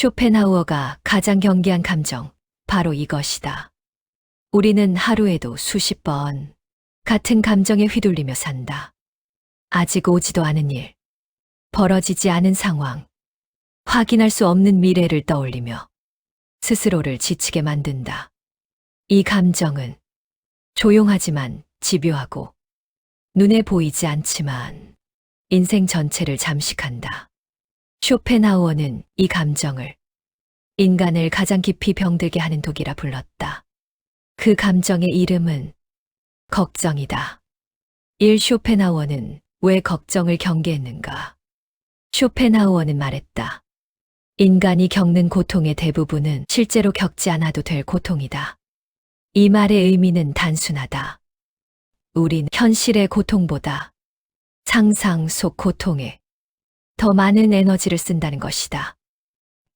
쇼펜하우어가 가장 경계한 감정, 바로 이것이다. 우리는 하루에도 수십 번 같은 감정에 휘둘리며 산다. 아직 오지도 않은 일, 벌어지지 않은 상황, 확인할 수 없는 미래를 떠올리며 스스로를 지치게 만든다. 이 감정은 조용하지만 집요하고 눈에 보이지 않지만 인생 전체를 잠식한다. 쇼펜하우어는 이 감정을 인간을 가장 깊이 병들게 하는 독이라 불렀다. 그 감정의 이름은 걱정이다. 쇼펜하우어는 왜 걱정을 경계했는가? 쇼펜하우어는 말했다. 인간이 겪는 고통의 대부분은 실제로 겪지 않아도 될 고통이다. 이 말의 의미는 단순하다. 우린 현실의 고통보다 상상 속 고통에 더 많은 에너지를 쓴다는 것이다.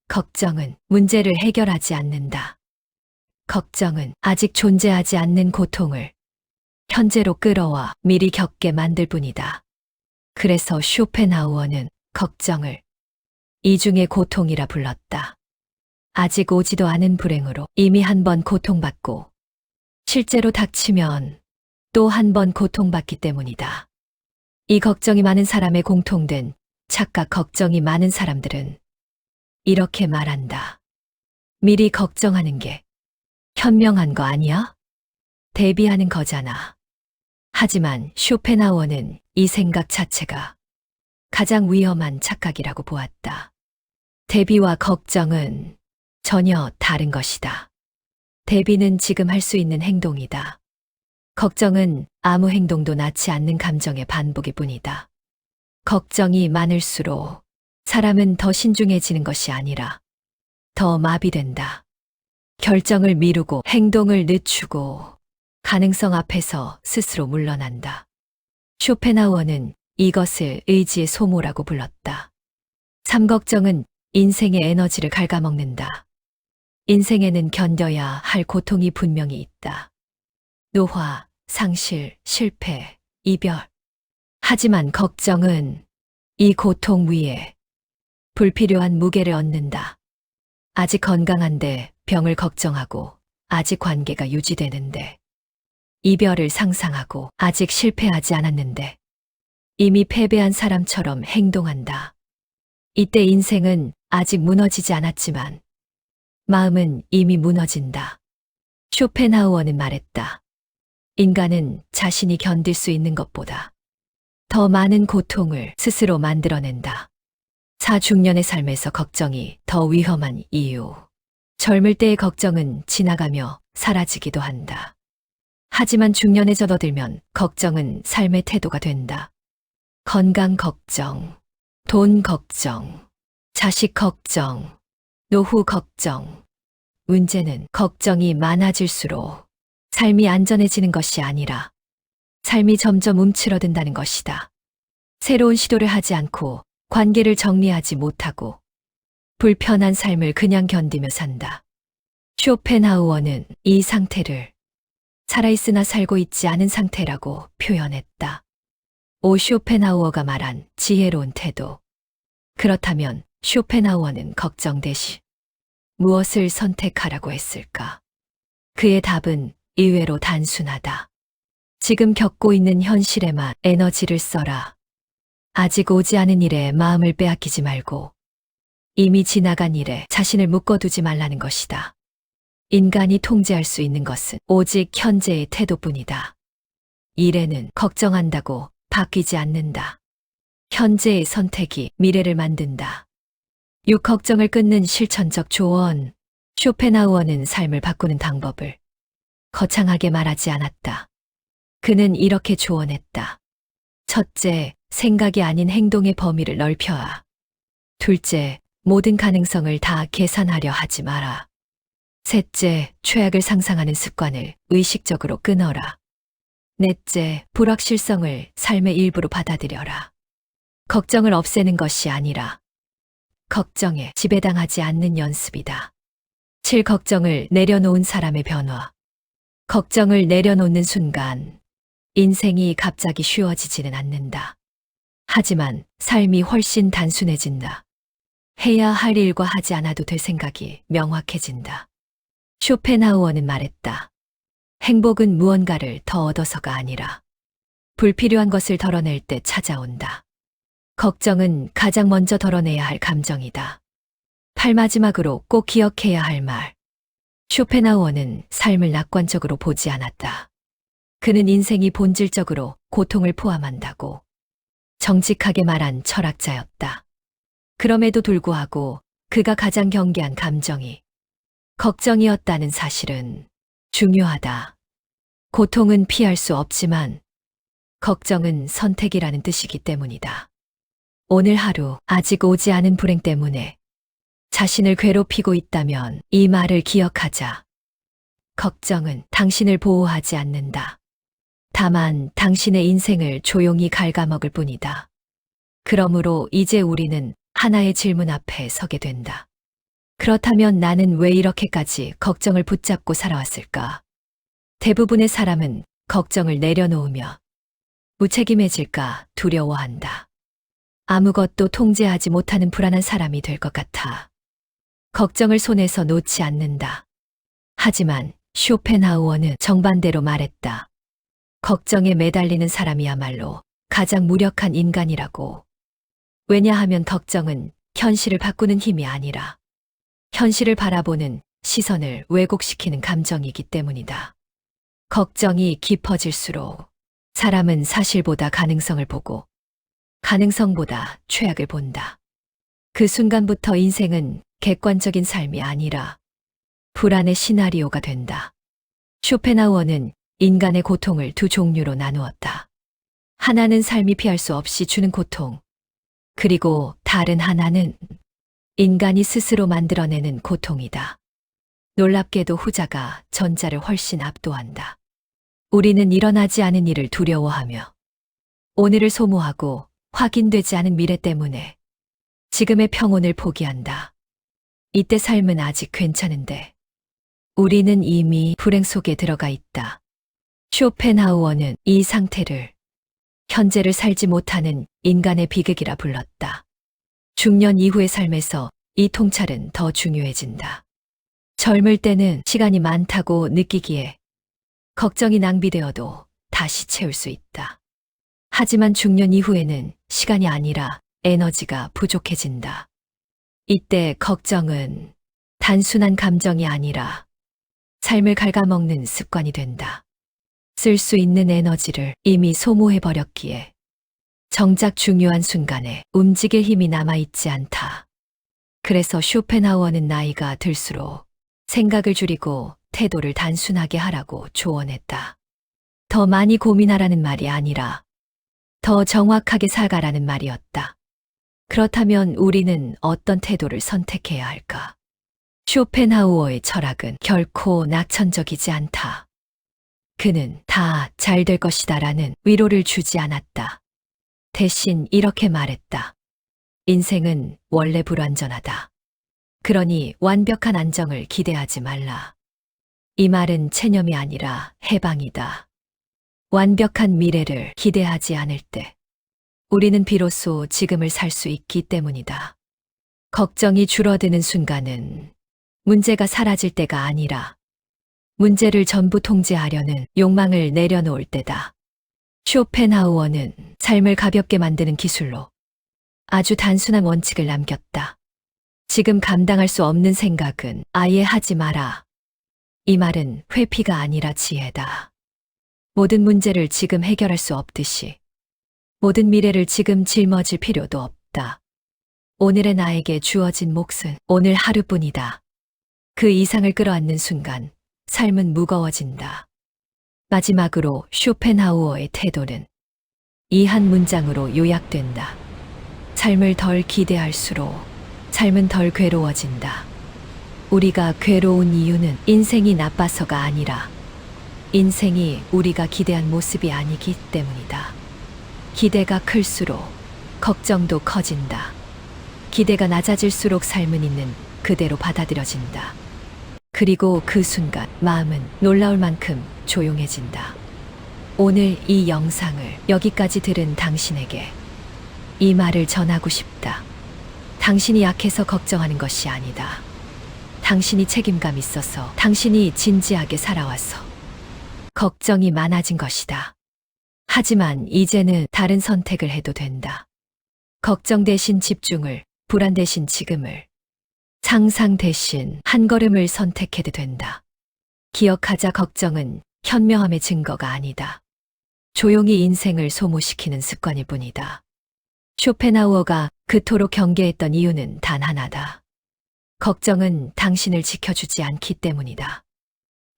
걱정은 문제를 해결하지 않는다. 걱정은 아직 존재하지 않는 고통을 현재로 끌어와 미리 겪게 만들 뿐이다. 그래서 쇼펜하우어는 걱정을 이중의 고통이라 불렀다. 아직 오지도 않은 불행으로 이미 한 번 고통받고 실제로 닥치면 또 한 번 고통받기 때문이다. 이 걱정이 많은 사람의 공통된 착각 걱정이 많은 사람들은 이렇게 말한다. 미리 걱정하는 게 현명한 거 아니야? 대비하는 거잖아. 하지만 쇼펜하우어는 이 생각 자체가 가장 위험한 착각이라고 보았다. 대비와 걱정은 전혀 다른 것이다. 대비는 지금 할 수 있는 행동이다. 걱정은 아무 행동도 낳지 않는 감정의 반복일 뿐이다. 걱정이 많을수록 사람은 더 신중해지는 것이 아니라 더 마비된다. 결정을 미루고 행동을 늦추고 가능성 앞에서 스스로 물러난다. 쇼펜하우어는 이것을 의지의 소모라고 불렀다. 삶걱정은 인생의 에너지를 갉아먹는다. 인생에는 견뎌야 할 고통이 분명히 있다. 노화, 상실, 실패, 이별. 하지만 걱정은 이 고통 위에 불필요한 무게를 얻는다. 아직 건강한데 병을 걱정하고 아직 관계가 유지되는데 이별을 상상하고 아직 실패하지 않았는데 이미 패배한 사람처럼 행동한다. 이때 인생은 아직 무너지지 않았지만 마음은 이미 무너진다. 쇼펜하우어는 말했다. 인간은 자신이 견딜 수 있는 것보다 더 많은 고통을 스스로 만들어낸다. 사중년의 삶에서 걱정이 더 위험한 이유. 젊을 때의 걱정은 지나가며 사라지기도 한다. 하지만 중년에 접어들면 걱정은 삶의 태도가 된다. 건강 걱정, 돈 걱정, 자식 걱정, 노후 걱정. 문제는 걱정이 많아질수록 삶이 안전해지는 것이 아니라 삶이 점점 움츠러든다는 것이다. 새로운 시도를 하지 않고 관계를 정리하지 못하고 불편한 삶을 그냥 견디며 산다. 쇼펜하우어는 이 상태를 살아있으나 살고 있지 않은 상태라고 표현했다. 쇼펜하우어가 말한 지혜로운 태도. 그렇다면 쇼펜하우어는 걱정 대신 무엇을 선택하라고 했을까? 그의 답은 의외로 단순하다. 지금 겪고 있는 현실에만 에너지를 써라. 아직 오지 않은 일에 마음을 빼앗기지 말고 이미 지나간 일에 자신을 묶어두지 말라는 것이다. 인간이 통제할 수 있는 것은 오직 현재의 태도뿐이다. 미래는 걱정한다고 바뀌지 않는다. 현재의 선택이 미래를 만든다. 걱정을 끊는 실천적 조언. 쇼펜하우어는 삶을 바꾸는 방법을 거창하게 말하지 않았다. 그는 이렇게 조언했다. 첫째, 생각이 아닌 행동의 범위를 넓혀라. 둘째, 모든 가능성을 다 계산하려 하지 마라. 셋째, 최악을 상상하는 습관을 의식적으로 끊어라. 넷째, 불확실성을 삶의 일부로 받아들여라. 걱정을 없애는 것이 아니라 걱정에 지배당하지 않는 연습이다. 7. 걱정을 내려놓은 사람의 변화. 걱정을 내려놓는 순간 인생이 갑자기 쉬워지지는 않는다. 하지만 삶이 훨씬 단순해진다. 해야 할 일과 하지 않아도 될 생각이 명확해진다. 쇼펜하우어는 말했다. 행복은 무언가를 더 얻어서가 아니라 불필요한 것을 덜어낼 때 찾아온다. 걱정은 가장 먼저 덜어내야 할 감정이다. 팔마지막으로 꼭 기억해야 할 말. 쇼펜하우어는 삶을 낙관적으로 보지 않았다. 그는 인생이 본질적으로 고통을 포함한다고 정직하게 말한 철학자였다. 그럼에도 불구하고 그가 가장 경계한 감정이 걱정이었다는 사실은 중요하다. 고통은 피할 수 없지만 걱정은 선택이라는 뜻이기 때문이다. 오늘 하루 아직 오지 않은 불행 때문에 자신을 괴롭히고 있다면 이 말을 기억하자. 걱정은 당신을 보호하지 않는다. 다만 당신의 인생을 조용히 갉아먹을 뿐이다. 그러므로 이제 우리는 하나의 질문 앞에 서게 된다. 그렇다면 나는 왜 이렇게까지 걱정을 붙잡고 살아왔을까? 대부분의 사람은 걱정을 내려놓으며 무책임해질까 두려워한다. 아무것도 통제하지 못하는 불안한 사람이 될 것 같아. 걱정을 손에서 놓지 않는다. 하지만 쇼펜하우어는 정반대로 말했다. 걱정에 매달리는 사람이야말로 가장 무력한 인간이라고. 왜냐하면 걱정은 현실을 바꾸는 힘이 아니라 현실을 바라보는 시선을 왜곡시키는 감정이기 때문이다. 걱정이 깊어질수록 사람은 사실보다 가능성을 보고 가능성보다 최악을 본다. 그 순간부터 인생은 객관적인 삶이 아니라 불안의 시나리오가 된다. 쇼펜하우어는 인간의 고통을 두 종류로 나누었다. 하나는 삶이 피할 수 없이 주는 고통, 그리고 다른 하나는 인간이 스스로 만들어내는 고통이다. 놀랍게도 후자가 전자를 훨씬 압도한다. 우리는 일어나지 않은 일을 두려워하며 오늘을 소모하고 확인되지 않은 미래 때문에 지금의 평온을 포기한다. 이때 삶은 아직 괜찮은데 우리는 이미 불행 속에 들어가 있다. 쇼펜하우어는 이 상태를 현재를 살지 못하는 인간의 비극이라 불렀다. 중년 이후의 삶에서 이 통찰은 더 중요해진다. 젊을 때는 시간이 많다고 느끼기에 걱정이 낭비되어도 다시 채울 수 있다. 하지만 중년 이후에는 시간이 아니라 에너지가 부족해진다. 이때 걱정은 단순한 감정이 아니라 삶을 갉아먹는 습관이 된다. 쓸 수 있는 에너지를 이미 소모해버렸기에 정작 중요한 순간에 움직일 힘이 남아있지 않다. 그래서 쇼펜하우어는 나이가 들수록 생각을 줄이고 태도를 단순하게 하라고 조언했다. 더 많이 고민하라는 말이 아니라 더 정확하게 살아가라는 말이었다. 그렇다면 우리는 어떤 태도를 선택해야 할까? 쇼펜하우어의 철학은 결코 낙천적이지 않다. 그는 다 잘 될 것이다라는 위로를 주지 않았다. 대신 이렇게 말했다. 인생은 원래 불완전하다. 그러니 완벽한 안정을 기대하지 말라. 이 말은 체념이 아니라 해방이다. 완벽한 미래를 기대하지 않을 때 우리는 비로소 지금을 살 수 있기 때문이다. 걱정이 줄어드는 순간은 문제가 사라질 때가 아니라 문제를 전부 통제하려는 욕망을 내려놓을 때다. 쇼펜하우어는 삶을 가볍게 만드는 기술로 아주 단순한 원칙을 남겼다. 지금 감당할 수 없는 생각은 아예 하지 마라. 이 말은 회피가 아니라 지혜다. 모든 문제를 지금 해결할 수 없듯이 모든 미래를 지금 짊어질 필요도 없다. 오늘의 나에게 주어진 몫은 오늘 하루뿐이다. 그 이상을 끌어안는 순간 삶은 무거워진다. 마지막으로 쇼펜하우어의 태도는 이 한 문장으로 요약된다. 삶을 덜 기대할수록 삶은 덜 괴로워진다. 우리가 괴로운 이유는 인생이 나빠서가 아니라 인생이 우리가 기대한 모습이 아니기 때문이다. 기대가 클수록 걱정도 커진다. 기대가 낮아질수록 삶은 있는 그대로 받아들여진다. 그리고 그 순간 마음은 놀라울 만큼 조용해진다. 오늘 이 영상을 여기까지 들은 당신에게 이 말을 전하고 싶다. 당신이 약해서 걱정하는 것이 아니다. 당신이 책임감 있어서, 당신이 진지하게 살아와서 걱정이 많아진 것이다. 하지만 이제는 다른 선택을 해도 된다. 걱정 대신 집중을, 불안 대신 지금을, 상상 대신 한 걸음을 선택해도 된다. 기억하자, 걱정은 현명함의 증거가 아니다. 조용히 인생을 소모시키는 습관일 뿐이다. 쇼펜하우어가 그토록 경계했던 이유는 단 하나다. 걱정은 당신을 지켜주지 않기 때문이다.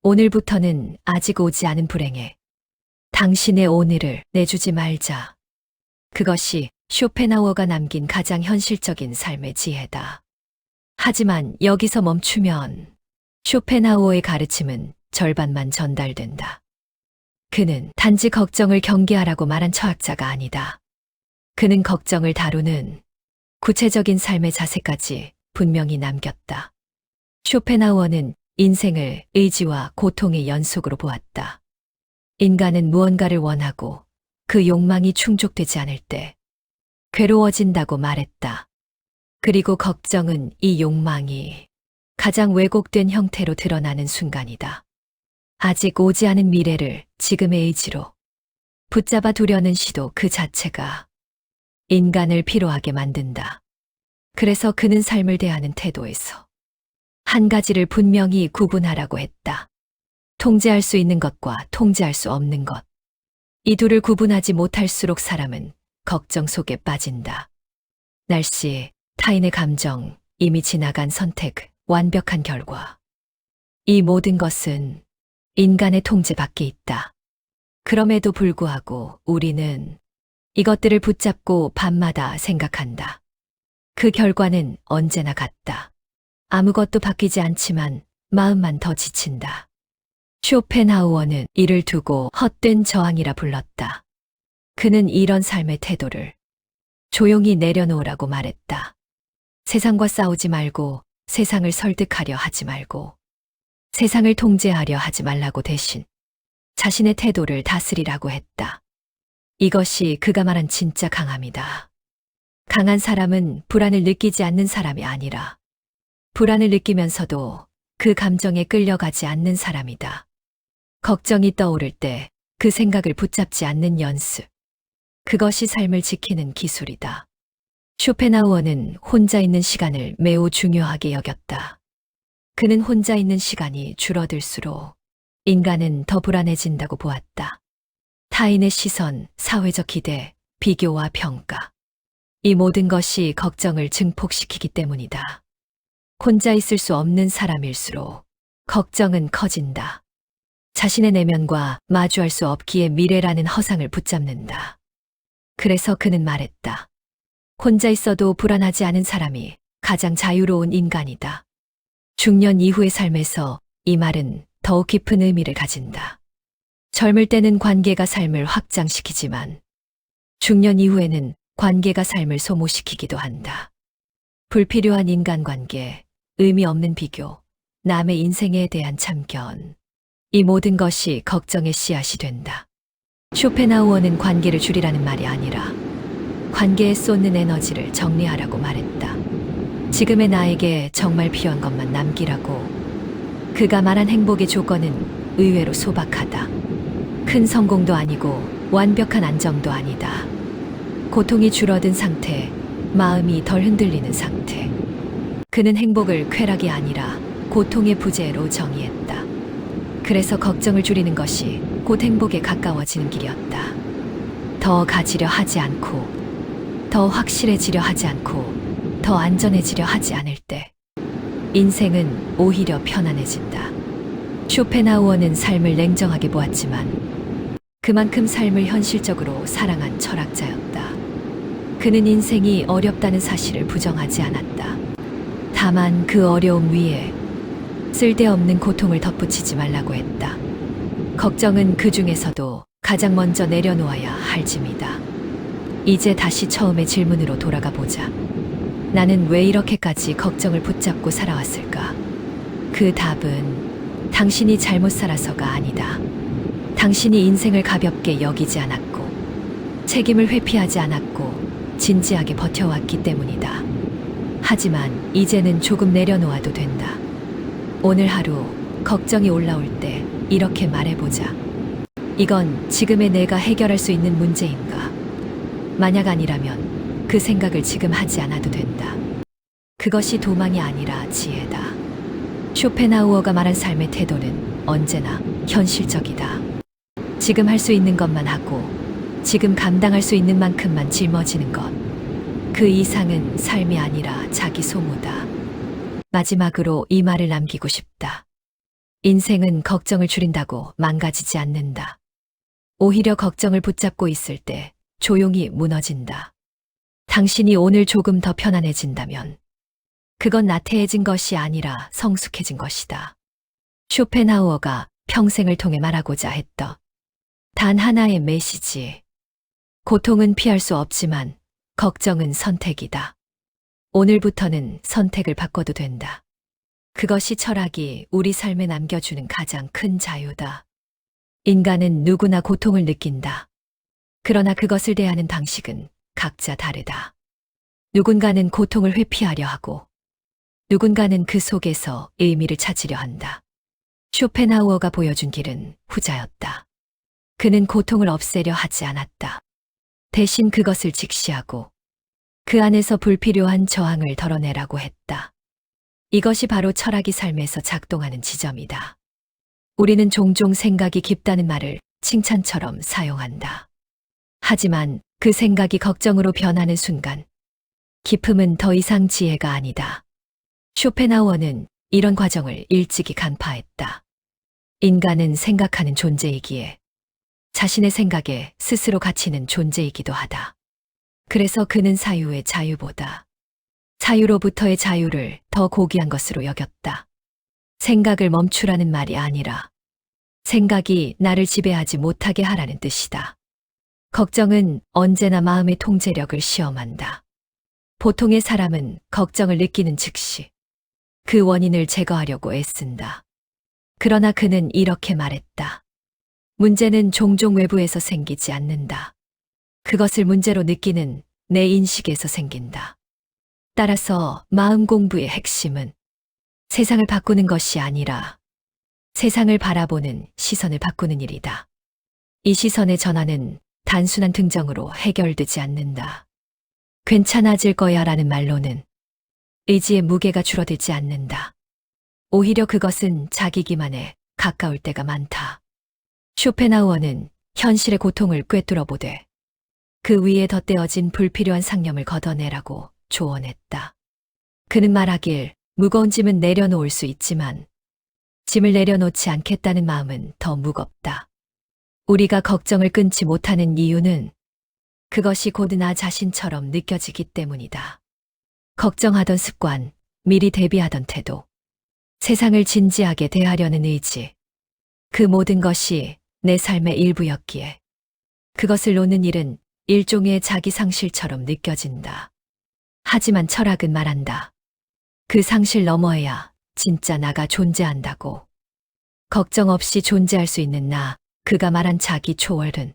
오늘부터는 아직 오지 않은 불행에 당신의 오늘을 내주지 말자. 그것이 쇼펜하우어가 남긴 가장 현실적인 삶의 지혜다. 하지만 여기서 멈추면 쇼펜하우어의 가르침은 절반만 전달된다. 그는 단지 걱정을 경계하라고 말한 철학자가 아니다. 그는 걱정을 다루는 구체적인 삶의 자세까지 분명히 남겼다. 쇼펜하우어는 인생을 의지와 고통의 연속으로 보았다. 인간은 무언가를 원하고 그 욕망이 충족되지 않을 때 괴로워진다고 말했다. 그리고 걱정은 이 욕망이 가장 왜곡된 형태로 드러나는 순간이다. 아직 오지 않은 미래를 지금의 의지로 붙잡아 두려는 시도 그 자체가 인간을 피로하게 만든다. 그래서 그는 삶을 대하는 태도에서 한 가지를 분명히 구분하라고 했다. 통제할 수 있는 것과 통제할 수 없는 것. 이 둘을 구분하지 못할수록 사람은 걱정 속에 빠진다. 날씨, 타인의 감정, 이미 지나간 선택, 완벽한 결과. 이 모든 것은 인간의 통제 밖에 있다. 그럼에도 불구하고 우리는 이것들을 붙잡고 밤마다 생각한다. 그 결과는 언제나 같다. 아무것도 바뀌지 않지만 마음만 더 지친다. 쇼펜하우어는 이를 두고 헛된 저항이라 불렀다. 그는 이런 삶의 태도를 조용히 내려놓으라고 말했다. 세상과 싸우지 말고, 세상을 설득하려 하지 말고, 세상을 통제하려 하지 말라고 대신 자신의 태도를 다스리라고 했다. 이것이 그가 말한 진짜 강함이다. 강한 사람은 불안을 느끼지 않는 사람이 아니라 불안을 느끼면서도 그 감정에 끌려가지 않는 사람이다. 걱정이 떠오를 때 그 생각을 붙잡지 않는 연습. 그것이 삶을 지키는 기술이다. 쇼펜하우어는 혼자 있는 시간을 매우 중요하게 여겼다. 그는 혼자 있는 시간이 줄어들수록 인간은 더 불안해진다고 보았다. 타인의 시선, 사회적 기대, 비교와 평가. 이 모든 것이 걱정을 증폭시키기 때문이다. 혼자 있을 수 없는 사람일수록 걱정은 커진다. 자신의 내면과 마주할 수 없기에 미래라는 허상을 붙잡는다. 그래서 그는 말했다. 혼자 있어도 불안하지 않은 사람이 가장 자유로운 인간이다. 중년 이후의 삶에서 이 말은 더욱 깊은 의미를 가진다. 젊을 때는 관계가 삶을 확장시키지만 중년 이후에는 관계가 삶을 소모시키기도 한다. 불필요한 인간관계, 의미 없는 비교, 남의 인생에 대한 참견. 이 모든 것이 걱정의 씨앗이 된다. 쇼펜하우어는 관계를 줄이라는 말이 아니라 관계에 쏟는 에너지를 정리하라고 말했다. 지금의 나에게 정말 필요한 것만 남기라고. 그가 말한 행복의 조건은 의외로 소박하다. 큰 성공도 아니고 완벽한 안정도 아니다. 고통이 줄어든 상태, 마음이 덜 흔들리는 상태. 그는 행복을 쾌락이 아니라 고통의 부재로 정의했다. 그래서 걱정을 줄이는 것이 곧 행복에 가까워지는 길이었다. 더 가지려 하지 않고, 더 확실해지려 하지 않고, 더 안전해지려 하지 않을 때 인생은 오히려 편안해진다. 쇼펜하우어는 삶을 냉정하게 보았지만 그만큼 삶을 현실적으로 사랑한 철학자였다. 그는 인생이 어렵다는 사실을 부정하지 않았다. 다만 그 어려움 위에 쓸데없는 고통을 덧붙이지 말라고 했다. 걱정은 그 중에서도 가장 먼저 내려놓아야 할 짐이다. 이제 다시 처음의 질문으로 돌아가 보자. 나는 왜 이렇게까지 걱정을 붙잡고 살아왔을까? 그 답은 당신이 잘못 살아서가 아니다. 당신이 인생을 가볍게 여기지 않았고, 책임을 회피하지 않았고, 진지하게 버텨왔기 때문이다. 하지만 이제는 조금 내려놓아도 된다. 오늘 하루 걱정이 올라올 때 이렇게 말해보자. 이건 지금의 내가 해결할 수 있는 문제인가? 만약 아니라면 그 생각을 지금 하지 않아도 된다. 그것이 도망이 아니라 지혜다. 쇼펜하우어가 말한 삶의 태도는 언제나 현실적이다. 지금 할 수 있는 것만 하고 지금 감당할 수 있는 만큼만 짊어지는 것. 그 이상은 삶이 아니라 자기 소모다. 마지막으로 이 말을 남기고 싶다. 인생은 걱정을 줄인다고 망가지지 않는다. 오히려 걱정을 붙잡고 있을 때 조용히 무너진다. 당신이 오늘 조금 더 편안해진다면 그건 나태해진 것이 아니라 성숙해진 것이다. 쇼펜하우어가 평생을 통해 말하고자 했던 단 하나의 메시지. 고통은 피할 수 없지만 걱정은 선택이다. 오늘부터는 선택을 바꿔도 된다. 그것이 철학이 우리 삶에 남겨주는 가장 큰 자유다. 인간은 누구나 고통을 느낀다. 그러나 그것을 대하는 방식은 각자 다르다. 누군가는 고통을 회피하려 하고 누군가는 그 속에서 의미를 찾으려 한다. 쇼펜하우어가 보여준 길은 후자였다. 그는 고통을 없애려 하지 않았다. 대신 그것을 직시하고 그 안에서 불필요한 저항을 덜어내라고 했다. 이것이 바로 철학이 삶에서 작동하는 지점이다. 우리는 종종 생각이 깊다는 말을 칭찬처럼 사용한다. 하지만 그 생각이 걱정으로 변하는 순간 깊음은 더 이상 지혜가 아니다. 쇼펜하우어는 이런 과정을 일찍이 간파했다. 인간은 생각하는 존재이기에 자신의 생각에 스스로 갇히는 존재이기도 하다. 그래서 그는 사유의 자유보다 자유로부터의 자유를 더 고귀한 것으로 여겼다. 생각을 멈추라는 말이 아니라 생각이 나를 지배하지 못하게 하라는 뜻이다. 걱정은 언제나 마음의 통제력을 시험한다. 보통의 사람은 걱정을 느끼는 즉시 그 원인을 제거하려고 애쓴다. 그러나 그는 이렇게 말했다. 문제는 종종 외부에서 생기지 않는다. 그것을 문제로 느끼는 내 인식에서 생긴다. 따라서 마음 공부의 핵심은 세상을 바꾸는 것이 아니라 세상을 바라보는 시선을 바꾸는 일이다. 이 시선의 전환은 단순한 등정으로 해결되지 않는다. 괜찮아질 거야 라는 말로는 의지의 무게가 줄어들지 않는다. 오히려 그것은 자기 기만에 가까울 때가 많다. 쇼펜하우어는 현실의 고통을 꿰뚫어 보되 그 위에 덧대어진 불필요한 상념을 걷어내라고 조언했다. 그는 말하길 무거운 짐은 내려놓을 수 있지만 짐을 내려놓지 않겠다는 마음은 더 무겁다. 우리가 걱정을 끊지 못하는 이유는 그것이 곧 나 자신처럼 느껴지기 때문이다. 걱정하던 습관, 미리 대비하던 태도, 세상을 진지하게 대하려는 의지, 그 모든 것이 내 삶의 일부였기에 그것을 놓는 일은 일종의 자기 상실처럼 느껴진다. 하지만 철학은 말한다. 그 상실 너머에야 진짜 나가 존재한다고. 걱정 없이 존재할 수 있는 나, 그가 말한 자기 초월은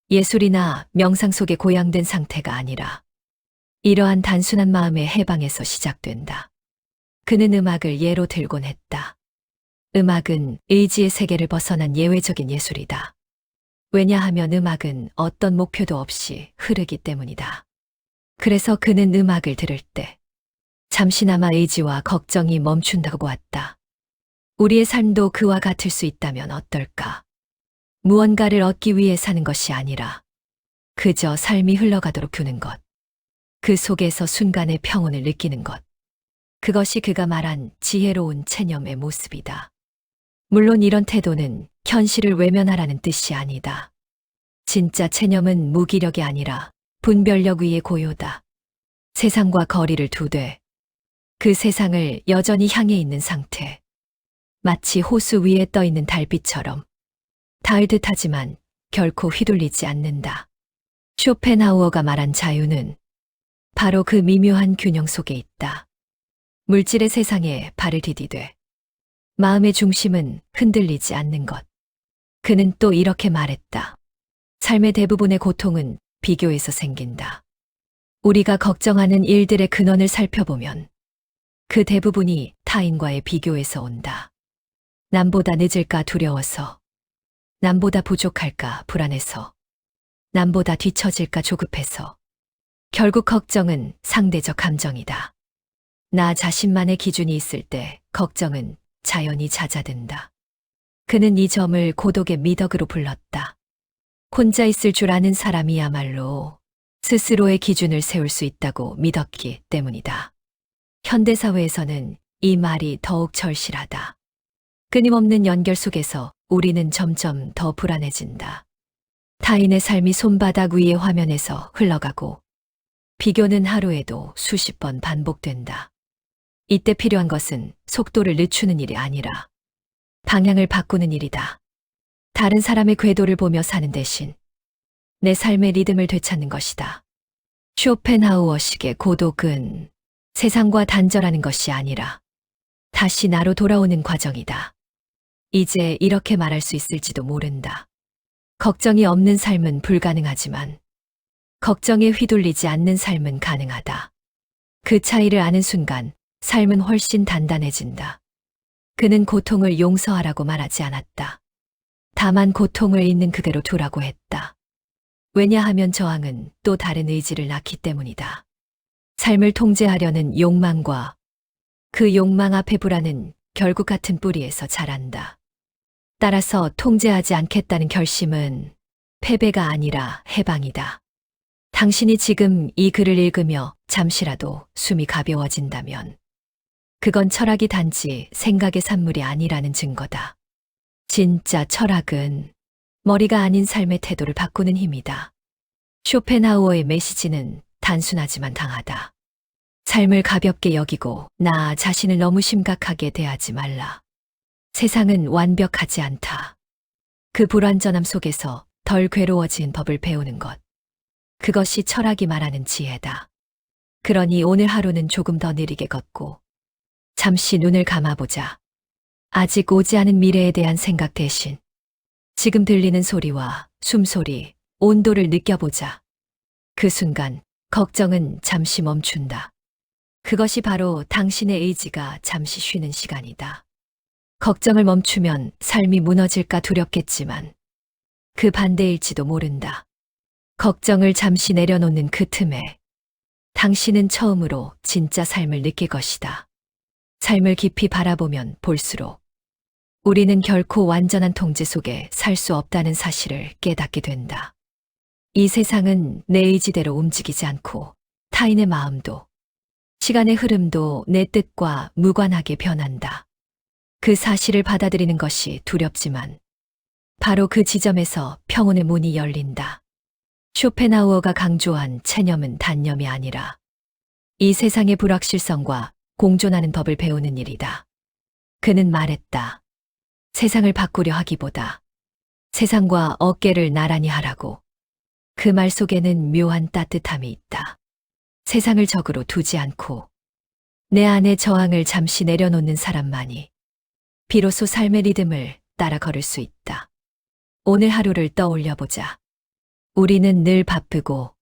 예술이나 명상 속에 고양된 상태가 아니라 이러한 단순한 마음의 해방에서 시작된다. 그는 음악을 예로 들곤 했다. 음악은 의지의 세계를 벗어난 예외적인 예술이다. 왜냐하면 음악은 어떤 목표도 없이 흐르기 때문이다. 그래서 그는 음악을 들을 때 잠시나마 의지와 걱정이 멈춘다고 보았다. 우리의 삶도 그와 같을 수 있다면 어떨까? 무언가를 얻기 위해 사는 것이 아니라 그저 삶이 흘러가도록 두는 것. 그 속에서 순간의 평온을 느끼는 것. 그것이 그가 말한 지혜로운 체념의 모습이다. 물론 이런 태도는 현실을 외면하라는 뜻이 아니다. 진짜 체념은 무기력이 아니라 분별력 위의 고요다. 세상과 거리를 두되 그 세상을 여전히 향해 있는 상태. 마치 호수 위에 떠 있는 달빛처럼 닿을 듯하지만 결코 휘둘리지 않는다. 쇼펜하우어가 말한 자유는 바로 그 미묘한 균형 속에 있다. 물질의 세상에 발을 디디되 마음의 중심은 흔들리지 않는 것. 그는 또 이렇게 말했다. 삶의 대부분의 고통은 비교에서 생긴다. 우리가 걱정하는 일들의 근원을 살펴보면 그 대부분이 타인과의 비교에서 온다. 남보다 늦을까 두려워서, 남보다 부족할까 불안해서, 남보다 뒤처질까 조급해서. 결국 걱정은 상대적 감정이다. 나 자신만의 기준이 있을 때 걱정은 자연히 잦아든다. 그는 이 점을 고독의 미덕으로 불렀다. 혼자 있을 줄 아는 사람이야말로 스스로의 기준을 세울 수 있다고 믿었기 때문이다. 현대사회에서는 이 말이 더욱 절실하다. 끊임없는 연결 속에서 우리는 점점 더 불안해진다. 타인의 삶이 손바닥 위의 화면에서 흘러가고 비교는 하루에도 수십 번 반복된다. 이때 필요한 것은 속도를 늦추는 일이 아니라 방향을 바꾸는 일이다. 다른 사람의 궤도를 보며 사는 대신 내 삶의 리듬을 되찾는 것이다. 쇼펜하우어식의 고독은 세상과 단절하는 것이 아니라 다시 나로 돌아오는 과정이다. 이제 이렇게 말할 수 있을지도 모른다. 걱정이 없는 삶은 불가능하지만 걱정에 휘둘리지 않는 삶은 가능하다. 그 차이를 아는 순간 삶은 훨씬 단단해진다. 그는 고통을 용서하라고 말하지 않았다. 다만 고통을 있는 그대로 두라고 했다. 왜냐하면 저항은 또 다른 의지를 낳기 때문이다. 삶을 통제하려는 욕망과 그 욕망 앞에 불안은 결국 같은 뿌리에서 자란다. 따라서 통제하지 않겠다는 결심은 패배가 아니라 해방이다. 당신이 지금 이 글을 읽으며 잠시라도 숨이 가벼워진다면 그건 철학이 단지 생각의 산물이 아니라는 증거다. 진짜 철학은 머리가 아닌 삶의 태도를 바꾸는 힘이다. 쇼펜하우어의 메시지는 단순하지만 강하다. 삶을 가볍게 여기고 나 자신을 너무 심각하게 대하지 말라. 세상은 완벽하지 않다. 그 불완전함 속에서 덜 괴로워진 법을 배우는 것. 그것이 철학이 말하는 지혜다. 그러니 오늘 하루는 조금 더 느리게 걷고 잠시 눈을 감아보자. 아직 오지 않은 미래에 대한 생각 대신 지금 들리는 소리와 숨소리, 온도를 느껴보자. 그 순간 걱정은 잠시 멈춘다. 그것이 바로 당신의 의지가 잠시 쉬는 시간이다. 걱정을 멈추면 삶이 무너질까 두렵겠지만 그 반대일지도 모른다. 걱정을 잠시 내려놓는 그 틈에 당신은 처음으로 진짜 삶을 느낄 것이다. 삶을 깊이 바라보면 볼수록 우리는 결코 완전한 통제 속에 살 수 없다는 사실을 깨닫게 된다. 이 세상은 내 의지대로 움직이지 않고 타인의 마음도 시간의 흐름도 내 뜻과 무관하게 변한다. 그 사실을 받아들이는 것이 두렵지만 바로 그 지점에서 평온의 문이 열린다. 쇼펜하우어가 강조한 체념은 단념이 아니라 이 세상의 불확실성과 공존하는 법을 배우는 일이다. 그는 말했다. 세상을 바꾸려 하기보다 세상과 어깨를 나란히 하라고. 그 말 속에는 묘한 따뜻함이 있다. 세상을 적으로 두지 않고 내 안의 저항을 잠시 내려놓는 사람만이 비로소 삶의 리듬을 따라 걸을 수 있다. 오늘 하루를 떠올려보자. 우리는 늘 바쁘고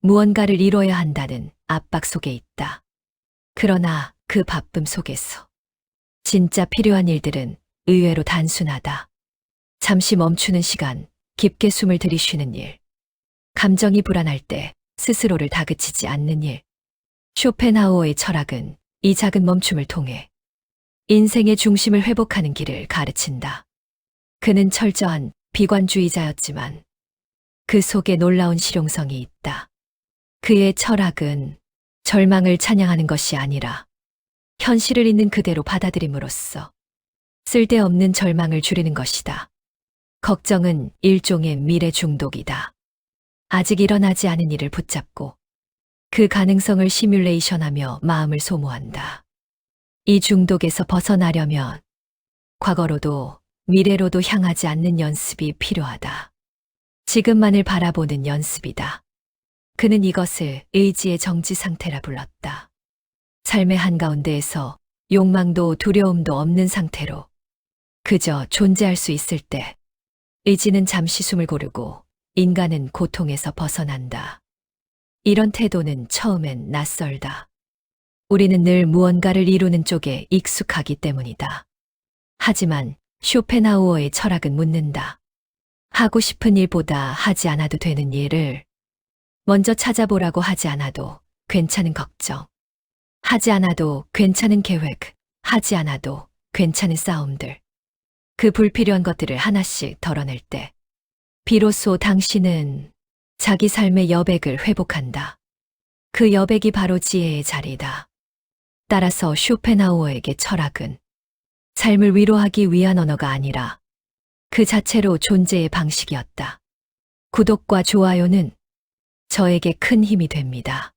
무언가를 이뤄야 한다는 압박 속에 있다. 그러나 그 바쁨 속에서 진짜 필요한 일들은 의외로 단순하다. 잠시 멈추는 시간, 깊게 숨을 들이쉬는 일, 감정이 불안할 때 스스로를 다그치지 않는 일. 쇼펜하우어의 철학은 이 작은 멈춤을 통해 인생의 중심을 회복하는 길을 가르친다. 그는 철저한 비관주의자였지만 그 속에 놀라운 실용성이 있다. 그의 철학은 절망을 찬양하는 것이 아니라 현실을 있는 그대로 받아들임으로써 쓸데없는 절망을 줄이는 것이다. 걱정은 일종의 미래 중독이다. 아직 일어나지 않은 일을 붙잡고 그 가능성을 시뮬레이션하며 마음을 소모한다. 이 중독에서 벗어나려면 과거로도 미래로도 향하지 않는 연습이 필요하다. 지금만을 바라보는 연습이다. 그는 이것을 의지의 정지 상태라 불렀다. 삶의 한가운데에서 욕망도 두려움도 없는 상태로 그저 존재할 수 있을 때 의지는 잠시 숨을 고르고 인간은 고통에서 벗어난다. 이런 태도는 처음엔 낯설다. 우리는 늘 무언가를 이루는 쪽에 익숙하기 때문이다. 하지만 쇼펜하우어의 철학은 묻는다. 하고 싶은 일보다 하지 않아도 되는 일을 먼저 찾아보라고. 하지 않아도 괜찮은 걱정, 하지 않아도 괜찮은 계획, 하지 않아도 괜찮은 싸움들. 그 불필요한 것들을 하나씩 덜어낼 때 비로소 당신은 자기 삶의 여백을 회복한다. 그 여백이 바로 지혜의 자리다. 따라서 쇼펜하우어에게 철학은 삶을 위로하기 위한 언어가 아니라 그 자체로 존재의 방식이었다. 구독과 좋아요는 저에게 큰 힘이 됩니다.